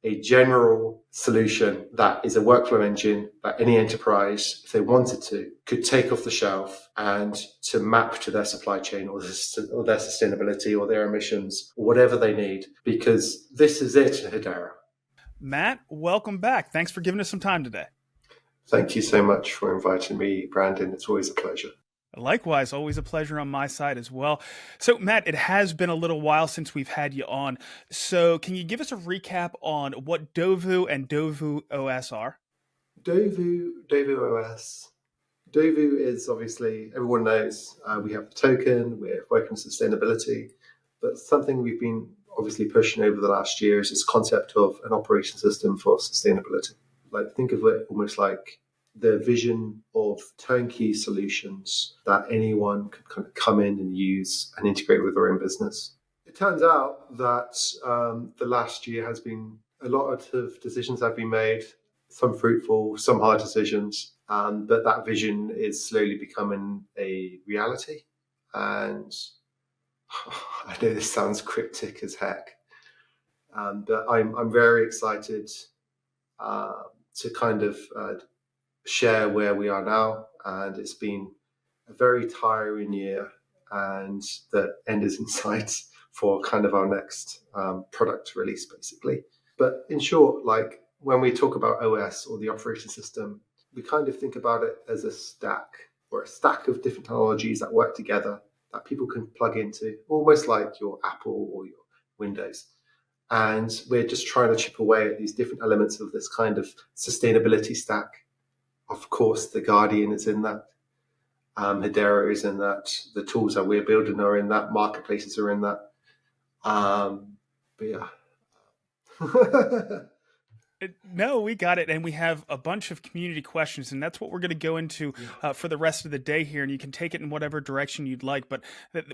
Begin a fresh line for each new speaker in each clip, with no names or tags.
a general solution that is a workflow engine that any enterprise, if they wanted to, could take off the shelf and to map to their supply chain or their sustainability or their emissions or whatever they need, because this is it, Hedera.
Matt, welcome back. Thanks for giving us some time today.
Thank you so much for inviting me, Brandon. It's always a pleasure.
Likewise, always a pleasure on my side as well. So, Matt, it has been a little while since we've had you on. So, can you give us a recap on what Dovu and dovuOS are?
dovuOS. Dovu is obviously, everyone knows, we have the token, we're working on sustainability, but something we've been obviously pushing over the last year is this concept of an operation system for sustainability. Like, think of it almost like the vision of turnkey solutions that anyone could kind of come in and use and integrate with their own business. It turns out that the last year has been a lot of decisions have been made, some fruitful, some hard decisions, but that vision is slowly becoming a reality. And I know this sounds cryptic as heck, but I'm very excited to kind of share where we are now. And it's been a very tiring year, and the end is in sight for kind of our next product release, basically. But in short, like when we talk about OS or the operation system, we kind of think about it as a stack or a stack of different technologies that work together that people can plug into, almost like your Apple or your Windows. And we're just trying to chip away at these different elements of this kind of sustainability stack. Of course, the Guardian is in that. Hedera is in that. The tools that we're building are in that. Marketplaces are in that. But yeah.
No, we got it. And we have a bunch of community questions, and that's what we're going to go into for the rest of the day here. And you can take it in whatever direction you'd like. But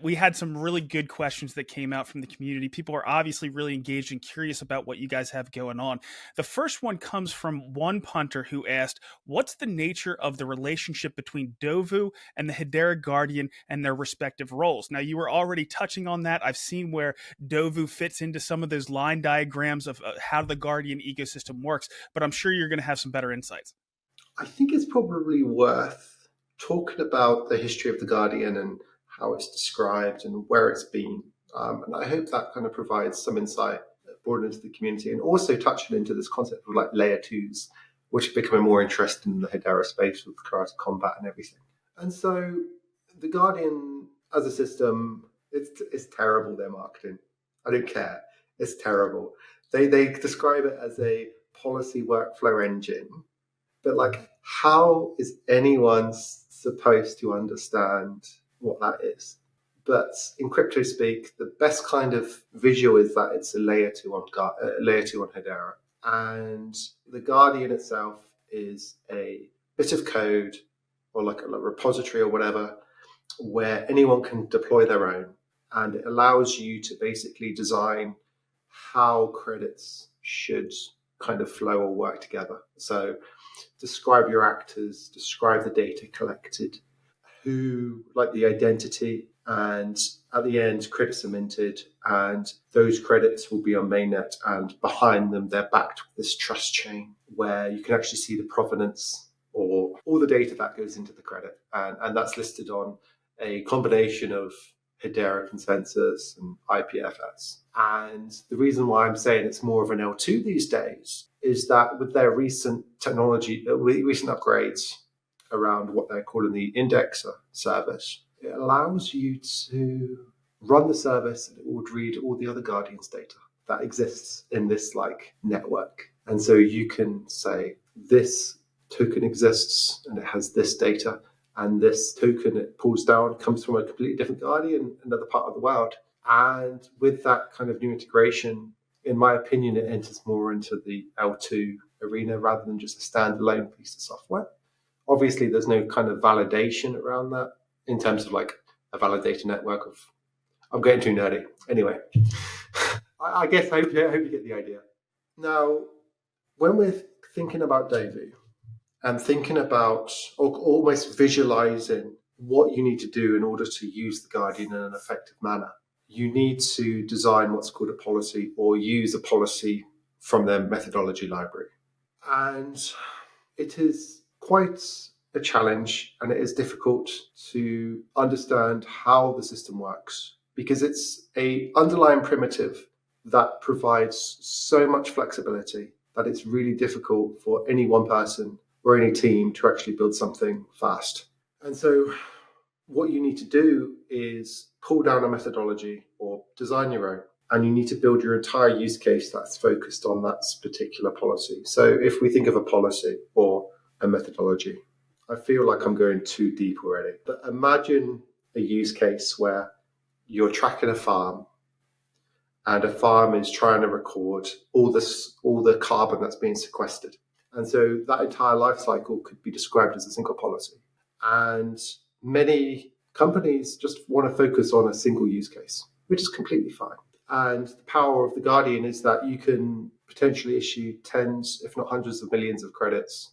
we had some really good questions that came out from the community. People are obviously really engaged and curious about what you guys have going on. The first one comes from one punter who asked, what's the nature of the relationship between Dovu and the Hedera Guardian and their respective roles? Now, you were already touching on that. I've seen where Dovu fits into some of those line diagrams of how the Guardian ecosystem works, but I'm sure you're going to have some better insights.
I think it's probably worth talking about the history of the Guardian and how it's described and where it's been. And I hope that kind of provides some insight broader into the community, and also touching into this concept of like layer twos, which are becoming more interesting in the Hedera space with karate combat and everything. And so the Guardian as a system, it's terrible, their marketing. I don't care. It's terrible. They describe it as a policy workflow engine, but like, how is anyone supposed to understand what that is? But in crypto speak, the best kind of visual is that it's a layer two on Hedera, and the Guardian itself is a bit of code or like a repository or whatever, where anyone can deploy their own, and it allows you to basically design how credits should kind of flow or work together. So describe your actors, describe the data collected, who, like the identity, and at the end, credits are minted, and those credits will be on mainnet, and behind them, they're backed with this trust chain where you can actually see the provenance or all the data that goes into the credit. And that's listed on a combination of Hedera consensus and IPFS. And the reason why I'm saying it's more of an L2 these days is that with their recent technology, recent upgrades around what they're calling the indexer service, it allows you to run the service and it would read all the other Guardian's data that exists in this like network. And so you can say this token exists and it has this data, and this token it pulls down comes from a completely different Guardian, another part of the world. And with that kind of new integration, in my opinion, it enters more into the L2 arena rather than just a standalone piece of software. Obviously, there's no kind of validation around that in terms of like a validator network of, I'm getting too nerdy. Anyway, I guess I hope you get the idea. Now, when we're thinking about Dovu and thinking about or almost visualizing what you need to do in order to use the Guardian in an effective manner, you need to design what's called a policy or use a policy from their methodology library. And it is quite a challenge, and it is difficult to understand how the system works because it's an underlying primitive that provides so much flexibility that it's really difficult for any one person or any team to actually build something fast. And so what you need to do is pull down a methodology or design your own, and you need to build your entire use case that's focused on that particular policy. So if we think of a policy or a methodology, I feel like I'm going too deep already, but imagine a use case where you're tracking a farm, and a farm is trying to record all the carbon that's being sequestered. And so that entire life cycle could be described as a single policy. And many companies just want to focus on a single use case, which is completely fine. And the power of the Guardian is that you can potentially issue tens, if not hundreds of millions of credits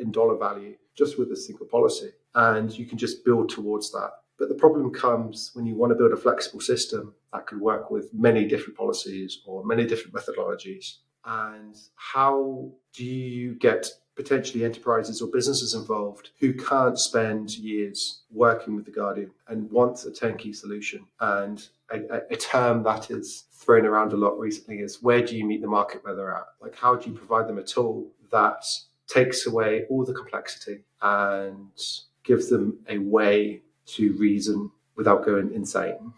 in dollar value just with a single policy. And you can just build towards that. But the problem comes when you want to build a flexible system that could work with many different policies or many different methodologies. And how do you get potentially enterprises or businesses involved who can't spend years working with the Guardian and want a turnkey solution? And a term that is thrown around a lot recently is, where do you meet the market where they're at? Like, how do you provide them a tool that takes away all the complexity and gives them a way to reason without going insane?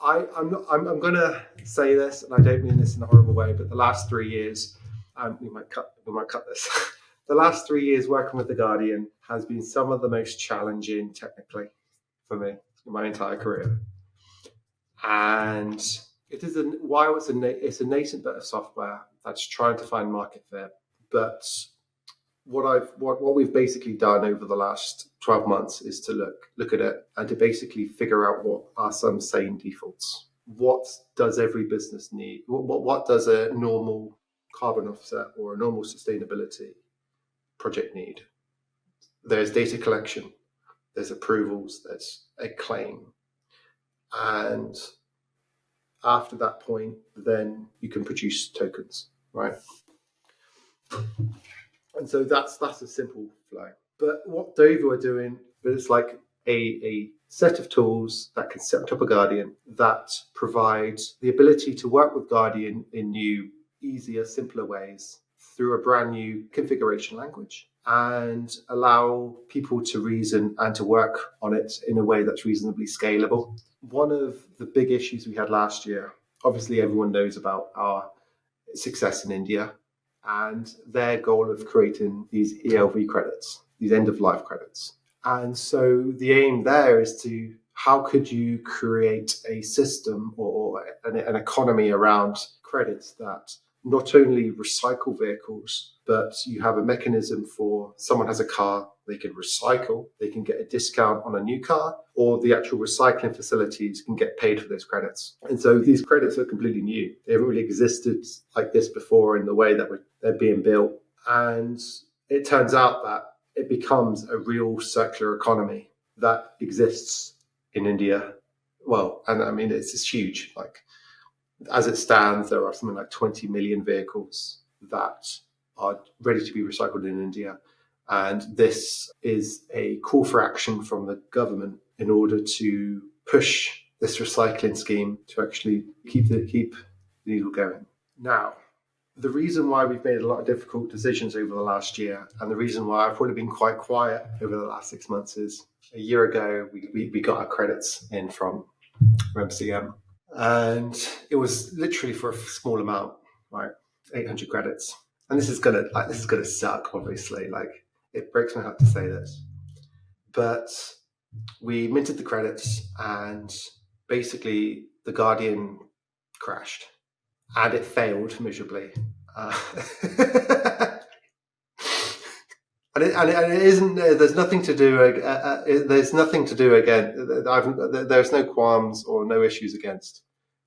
I'm going to say this, and I don't mean this in a horrible way, but the last 3 years, we might cut this. The last 3 years working with the Guardian has been some of the most challenging technically for me in my entire career. And it is it's a nascent bit of software that's trying to find market fit. But what we've basically done over the last 12 months is to look at it and to basically figure out what are some sane defaults. What does every business need? What does a normal carbon offset or a normal sustainability project need? There's data collection, there's approvals, there's a claim. And after that point, then you can produce tokens, right? And so that's a simple flow. But what Dovu are doing, it's like a set of tools that can set up a Guardian that provides the ability to work with Guardian in new, easier, simpler ways through a brand new configuration language, and allow people to reason and to work on it in a way that's reasonably scalable. One of the big issues we had last year, obviously everyone knows about our success in India and their goal of creating these ELV credits, these end-of-life credits. And so the aim there is to, how could you create a system or an economy around credits that not only recycle vehicles, but you have a mechanism for someone has a car, they can recycle, they can get a discount on a new car, or the actual recycling facilities can get paid for those credits. And so these credits are completely new. They haven't really existed like this before in the way that they're being built. And it turns out that it becomes a real circular economy that exists in India. Well, and I mean, it's huge. Like, as it stands, there are something like 20 million vehicles that are ready to be recycled in India. And this is a call for action from the government in order to push this recycling scheme to actually keep the needle going. Now, the reason why we've made a lot of difficult decisions over the last year, and the reason why I've probably been quite quiet over the last 6 months, is a year ago we got our credits in from MCM. And it was literally for a small amount, right? 800 credits. And this is gonna suck, obviously. Like, it breaks my heart to say this. But we minted the credits, and basically the Guardian crashed. And it failed miserably. And it isn't. There's nothing to do. There's nothing to do again. There's no qualms or no issues against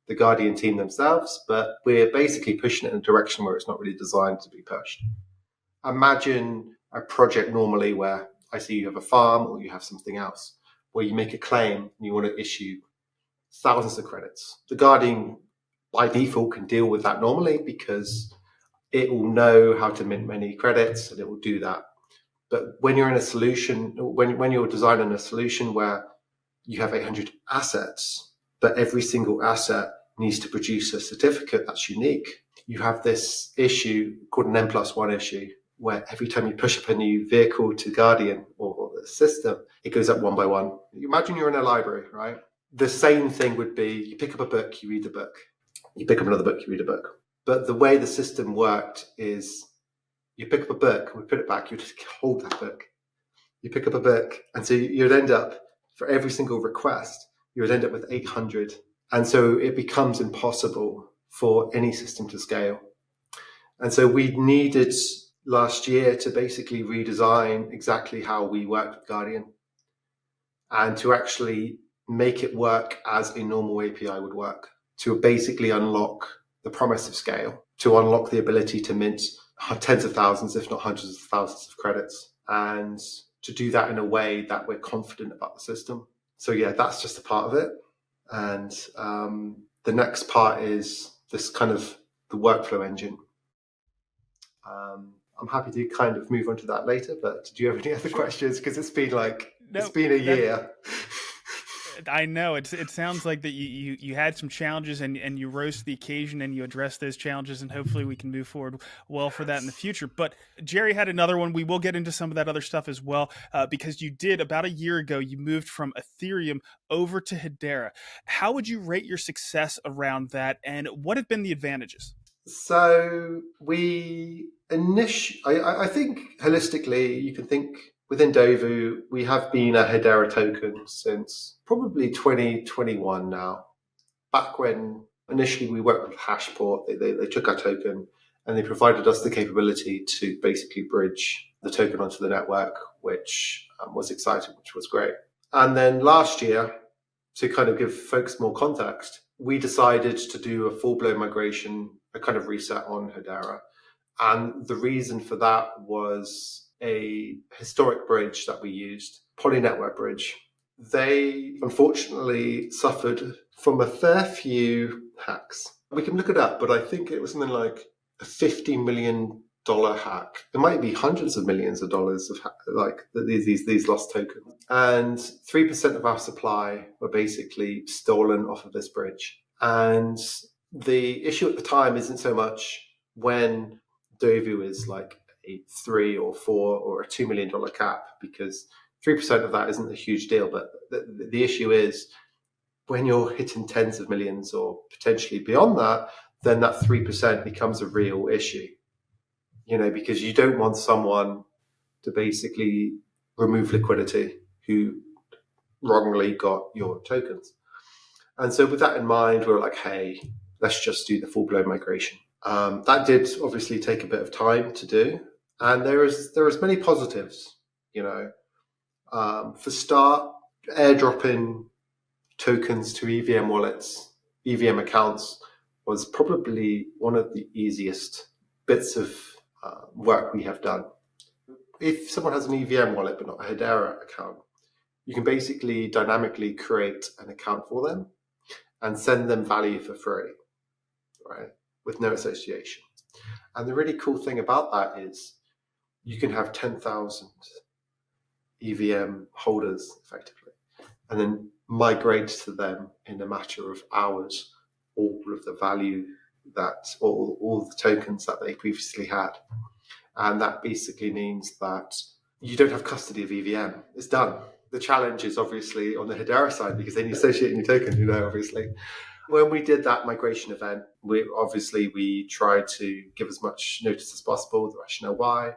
the Guardian team themselves, but we're basically pushing it in a direction where it's not really designed to be pushed. Imagine a project normally where I see you have a farm or you have something else where you make a claim and you want to issue thousands of credits. The Guardian by default can deal with that normally because it will know how to mint many credits and it will do that. But when you're in a solution, when you're designing a solution where you have 800 assets, but every single asset needs to produce a certificate that's unique, you have this issue called an N+1 issue, where every time you push up a new vehicle to Guardian or the system, it goes up one by one. Imagine you're in a library, right? The same thing would be you pick up a book, you read the book. You pick up another book, you read a book. But the way the system worked is you pick up a book, we put it back, you just hold that book. You pick up a book, and so you'd end up, for every single request, you would end up with 800. And so it becomes impossible for any system to scale. And so we needed last year to basically redesign exactly how we work with Guardian and to actually make it work as a normal API would work, to basically unlock the promise of scale, to unlock the ability to mint tens of thousands, if not hundreds of thousands of credits, and to do that in a way that we're confident about the system. So yeah, that's just a part of it. And the next part is this kind of the workflow engine. I'm happy to kind of move on to that later, but do you have any other questions? Because it's been it's been a year.
I know it sounds like that you had some challenges and you rose to the occasion and you addressed those challenges, and hopefully we can move forward well for that in the future. But Jerry had another one. We will get into some of that other stuff as well, because you did about a year ago, you moved from Ethereum over to Hedera. How would you rate your success around that, and what have been the advantages?
So I think holistically, you can think within Dovu, we have been a Hedera token since probably 2021 now. Back when initially we worked with Hashport, they took our token and they provided us the capability to basically bridge the token onto the network, which was exciting, which was great. And then last year, to kind of give folks more context, we decided to do a full-blown migration, a kind of reset on Hedera. And the reason for that was a historic bridge that we used, Polynetwork Bridge. They unfortunately suffered from a fair few hacks. We can look it up, but I think it was something like a $50 million hack. It might be hundreds of millions of dollars of these lost tokens. And 3% of our supply were basically stolen off of this bridge. And the issue at the time isn't so much when Dovu is like a 3 or 4 or a $2 million cap, because 3% of that isn't a huge deal. But the issue is when you're hitting tens of millions or potentially beyond that, then that 3% becomes a real issue, because you don't want someone to basically remove liquidity who wrongly got your tokens. And so with that in mind, we were like, hey, let's just do the full-blown migration. That did obviously take a bit of time to do. And there is many positives, For start, airdropping tokens to EVM wallets, EVM accounts was probably one of the easiest bits of work we have done. If someone has an EVM wallet but not a Hedera account, you can basically dynamically create an account for them and send them value for free, right? With no association. And the really cool thing about that is you can have 10,000 EVM holders effectively, and then migrate to them in a matter of hours all of the value that all the tokens that they previously had. And that basically means that you don't have custody of EVM. It's done. The challenge is obviously on the Hedera side, because then you associate your token, obviously. When we did that migration event, we tried to give as much notice as possible, the rationale why,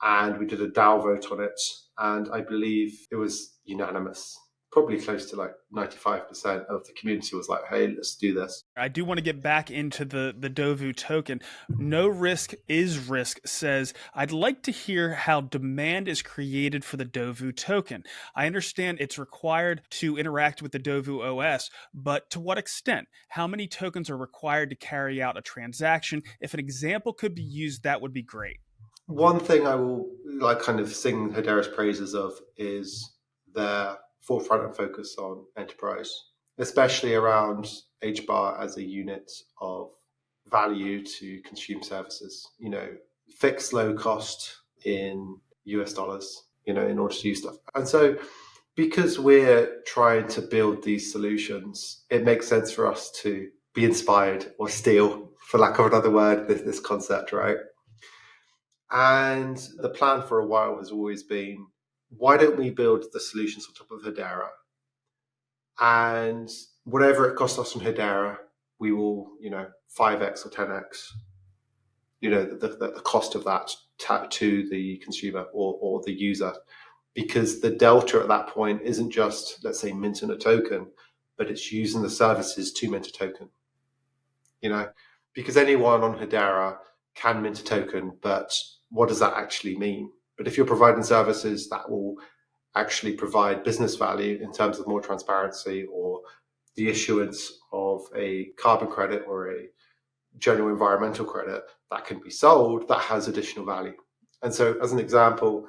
and we did a DAO vote on it, and I believe it was unanimous. Probably close to like 95% of the community was like, hey, let's do this.
I do want to get back into the Dovu token. No Risk is Risk says, I'd like to hear how demand is created for the Dovu token. I understand it's required to interact with the dovuOS, but to what extent? How many tokens are required to carry out a transaction? If an example could be used, that would be great.
One thing I will kind of sing Hedera's praises of is their forefront and focus on enterprise, especially around HBAR as a unit of value to consume services, fixed low cost in US dollars, in order to use stuff. And so because we're trying to build these solutions, it makes sense for us to be inspired or steal, for lack of another word, this concept, right? And the plan for a while has always been, why don't we build the solutions on top of Hedera? And whatever it costs us on Hedera, we will, 5x or 10x, the cost of that to the consumer or the user. Because the delta at that point isn't just, let's say, minting a token, but it's using the services to mint a token. Because anyone on Hedera can mint a token, but what does that actually mean? But if you're providing services that will actually provide business value in terms of more transparency or the issuance of a carbon credit or a general environmental credit that can be sold, that has additional value. And so, as an example,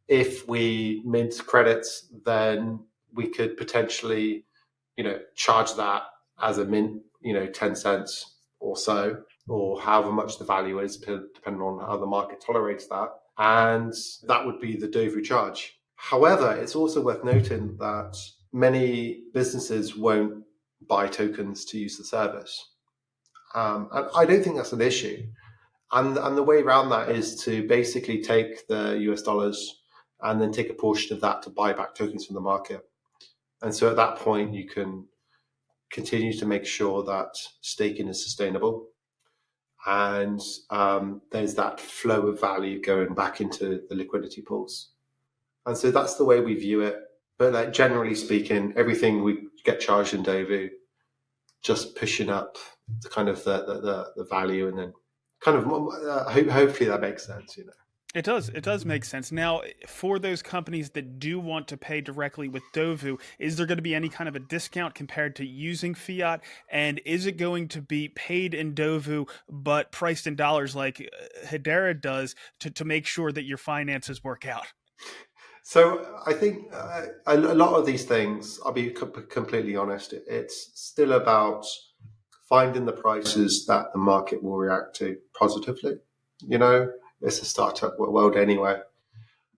if we mint credits, then we could potentially, charge that as a mint, 10 cents or so, or however much the value is, depending on how the market tolerates that. And that would be the Dovu charge. However, it's also worth noting that many businesses won't buy tokens to use the service. And I don't think that's an issue. And the way around that is to basically take the US dollars and then take a portion of that to buy back tokens from the market. And so at that point, you can continue to make sure that staking is sustainable. And there's that flow of value going back into the liquidity pools. And so that's the way we view it. But generally speaking, everything we get charged in Dovu, just pushing up the kind of the value, and then kind of hopefully that makes sense,
It does. It does make sense. Now, for those companies that do want to pay directly with Dovu, is there going to be any kind of a discount compared to using fiat? And is it going to be paid in Dovu but priced in dollars like Hedera does to make sure that your finances work out?
So I think a lot of these things, I'll be completely honest, it's still about finding the prices that the market will react to positively. It's a startup world anyway,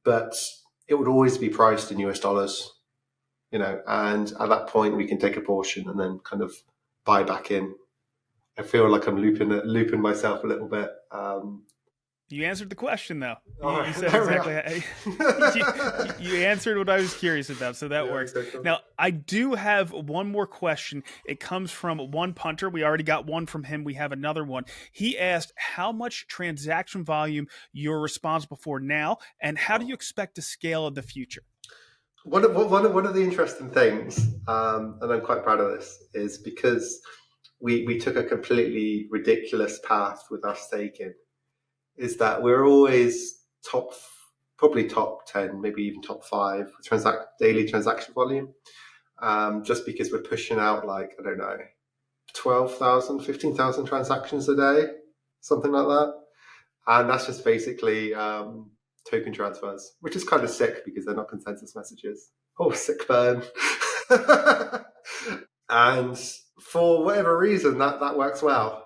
but it would always be priced in US dollars, and at that point we can take a portion and then kind of buy back in. I feel like I'm looping myself a little bit.
You answered the question, though.
Oh,
you said exactly. You answered what I was curious about, so that works.
Exactly.
Now, I do have one more question. It comes from one punter. We already got one from him. We have another one. He asked how much transaction volume you're responsible for now, and how do you expect to scale in the future?
One of the interesting things, and I'm quite proud of this, is because we took a completely ridiculous path with our staking, is that we're always probably top 10, maybe even top 5 daily transaction volume, just because we're pushing out 12,000, 15,000 transactions a day, something like that. And that's just basically token transfers, which is kind of sick because they're not consensus messages. Oh, sick burn. And for whatever reason, that works well.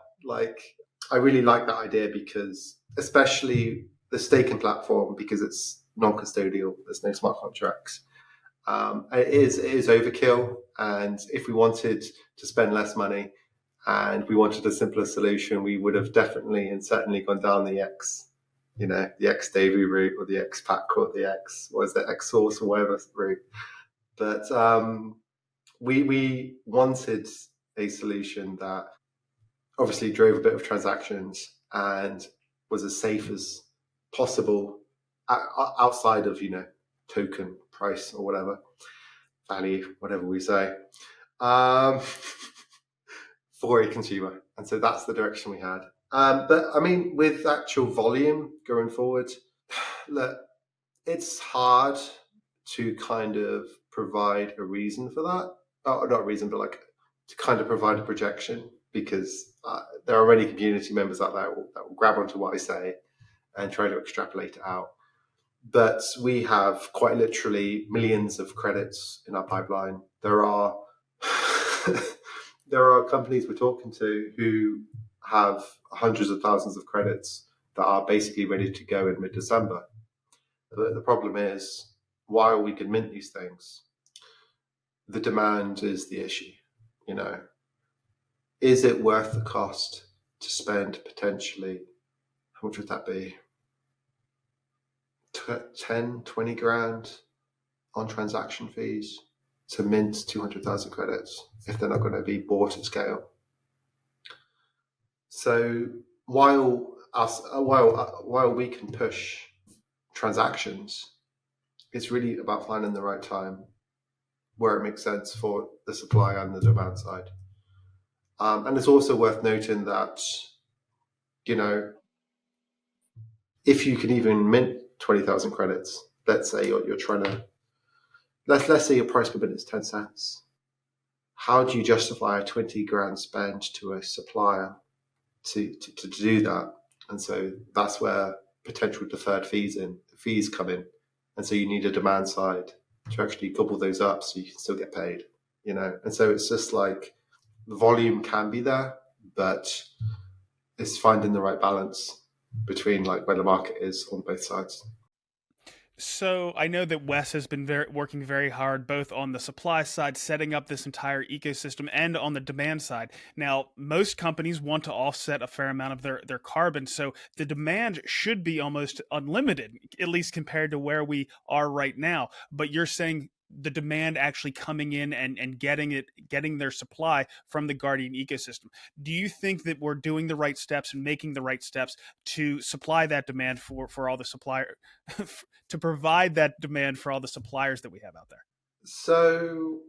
I really like that idea because, especially the staking platform, because it's non-custodial, there's no smart contracts. It is overkill, and if we wanted to spend less money and we wanted a simpler solution, we would have definitely and certainly gone down the the X Dovu route, or the X pack, or the X source, or whatever route. But we wanted a solution that obviously drove a bit of transactions and was as safe as possible outside of token price or whatever value, whatever we say, for a consumer. And so that's the direction we had. But I mean, with actual volume going forward, look, it's hard to kind of provide a reason for that. Oh, not a reason, but to kind of provide a projection, because there are many community members out there that will grab onto what I say and try to extrapolate it out. But we have quite literally millions of credits in our pipeline. There are there are companies we're talking to who have hundreds of thousands of credits that are basically ready to go in mid-December. The problem is, while we can mint these things, the demand is the issue. Is it worth the cost to spend potentially, how much would that be? 10, 20 grand on transaction fees to mint 200,000 credits if they're not going to be bought at scale. So while we can push transactions, it's really about finding the right time where it makes sense for the supply and the demand side. And it's also worth noting that, if you can even mint 20,000 credits, let's say you're trying to, let's say your price per mint is 10 cents. How do you justify a 20 grand spend to a supplier to do that? And so that's where potential deferred fees come in. And so you need a demand side to actually gobble those up so you can still get paid, And so it's just like the volume can be there, but it's finding the right balance between like where the market is on both sides.
So I know that Wes has been working very hard, both on the supply side, setting up this entire ecosystem, and on the demand side. Now, most companies want to offset a fair amount of their carbon, so the demand should be almost unlimited, at least compared to where we are right now. But you're saying the demand actually coming in and getting their supply from the Guardian ecosystem. Do you think that we're doing the right steps and making the right steps to supply that demand for all the supplier to provide that demand for all the suppliers that we have out there?
So,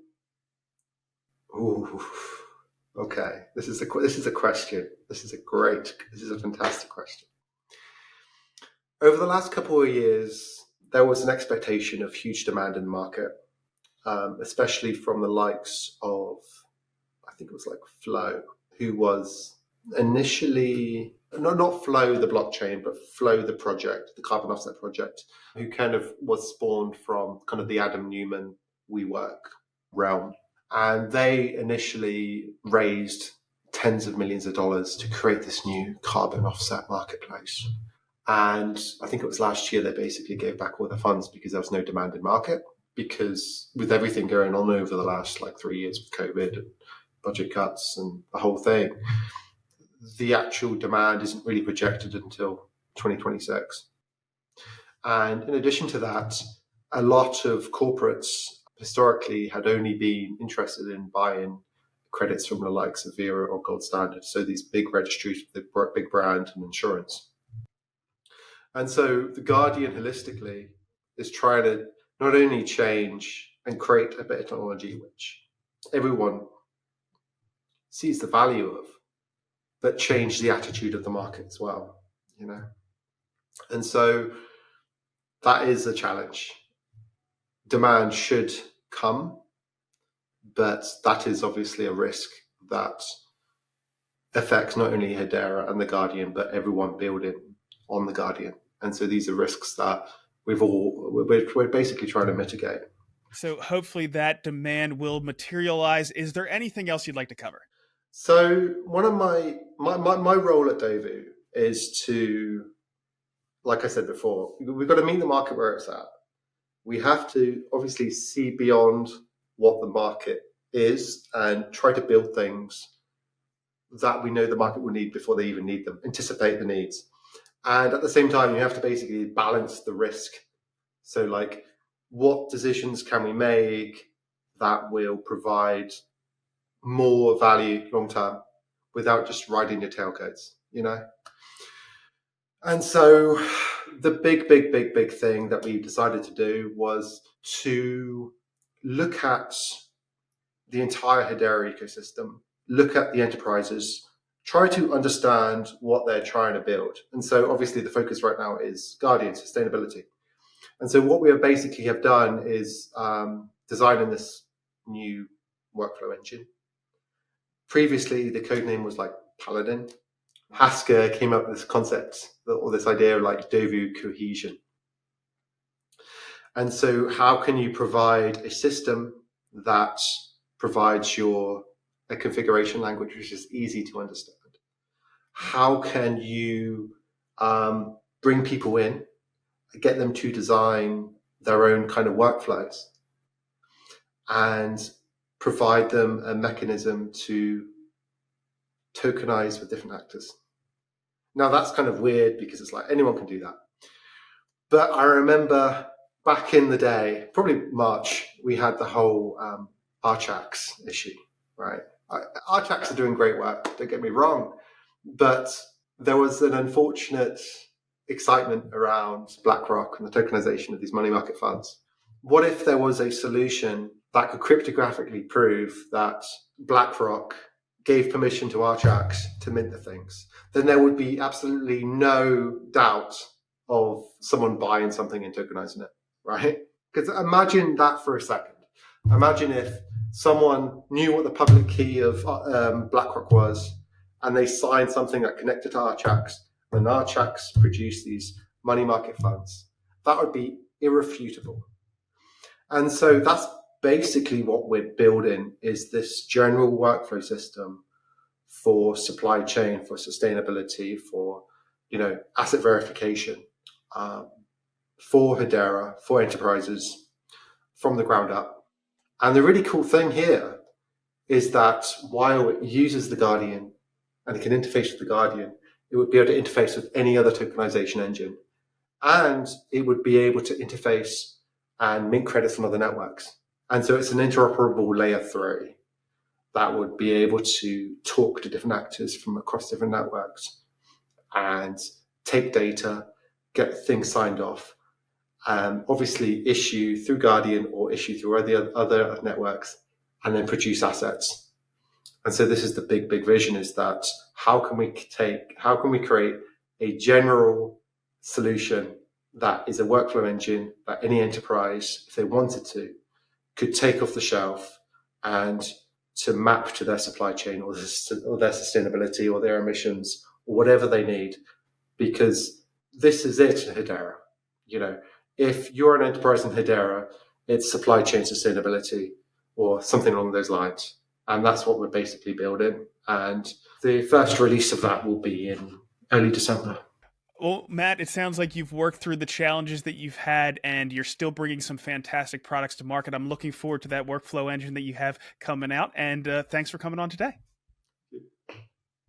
okay, this is a question. This is a fantastic question. Over the last couple of years, there was an expectation of huge demand in the market, especially from the likes of, I think it was like Flow, who was initially, not Flow the blockchain, but Flow the project, the carbon offset project, who kind of was spawned from kind of the Adam Newman WeWork realm. And they initially raised tens of millions of dollars to create this new carbon offset marketplace. And I think it was last year they basically gave back all the funds because there was no demand in market. Because with everything going on over the last like 3 years with COVID and budget cuts and the whole thing, the actual demand isn't really projected until 2026. And in addition to that, a lot of corporates historically had only been interested in buying credits from the likes of Vera or Gold Standard. So these big registries, the big brand and insurance. And so the Guardian holistically is trying to not only change and create a bit of technology which everyone sees the value of, but change the attitude of the market as well, And so that is a challenge. Demand should come, but that is obviously a risk that affects not only Hedera and the Guardian, but everyone building on the Guardian. And so these are risks that we're basically trying to mitigate.
So hopefully that demand will materialize. Is there anything else you'd like to cover?
So one of my role at Dovu is to, like I said before, we've got to meet the market where it's at. We have to obviously see beyond what the market is and try to build things that we know the market will need before they even need them, anticipate the needs. And at the same time, you have to basically balance the risk. So like, what decisions can we make that will provide more value long term without just riding your tailcoats, And so the big thing that we decided to do was to look at the entire Hedera ecosystem, look at the enterprises, try to understand what they're trying to build. And so obviously the focus right now is Guardian sustainability. And so what we basically have done is designing this new workflow engine. Previously, the code name was like Paladin. Haskell came up with this concept or this idea of like Dovu cohesion. And so how can you provide a system that provides a configuration language which is easy to understand, how can you bring people in, get them to design their own kind of workflows, and provide them a mechanism to tokenize with different actors. Now that's kind of weird because it's like anyone can do that. But I remember back in the day, probably March, we had the whole Archax issue, right? Archax are doing great work, don't get me wrong, but there was an unfortunate excitement around BlackRock and the tokenization of these money market funds. What if there was a solution that could cryptographically prove that BlackRock gave permission to Archax to mint the things? Then there would be absolutely no doubt of someone buying something and tokenizing it, right? Because imagine that for a second. Imagine if someone knew what the public key of BlackRock was, and they signed something that connected to Archax, and Archax produced these money market funds. That would be irrefutable. And so that's basically what we're building, is this general workflow system for supply chain, for sustainability, for asset verification, for Hedera, for enterprises from the ground up. And the really cool thing here is that while it uses the Guardian and it can interface with the Guardian, it would be able to interface with any other tokenization engine. And it would be able to interface and mint credits from other networks. And so it's an interoperable layer 3 that would be able to talk to different actors from across different networks and take data, get things signed off, obviously issue through Guardian or issue through other networks, and then produce assets. And so this is the big vision, is that how can we create a general solution that is a workflow engine that any enterprise, if they wanted to, could take off the shelf and to map to their supply chain or their sustainability or their emissions or whatever they need, because this is it in Hedera. If you're an enterprise in Hedera, it's supply chain sustainability or something along those lines. And that's what we're basically building. And the first release of that will be in early December.
Well, Matt, it sounds like you've worked through the challenges that you've had, and you're still bringing some fantastic products to market. I'm looking forward to that workflow engine that you have coming out, and thanks for coming on today.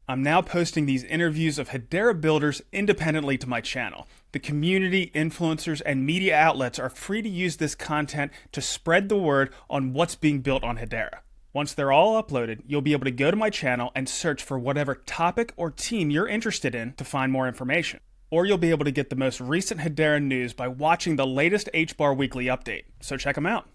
I'm now posting these interviews of Hedera builders independently to my channel. The community, influencers, and media outlets are free to use this content to spread the word on what's being built on Hedera. Once they're all uploaded, you'll be able to go to my channel and search for whatever topic or team you're interested in to find more information. Or you'll be able to get the most recent Hedera news by watching the latest HBAR Weekly update. So check them out.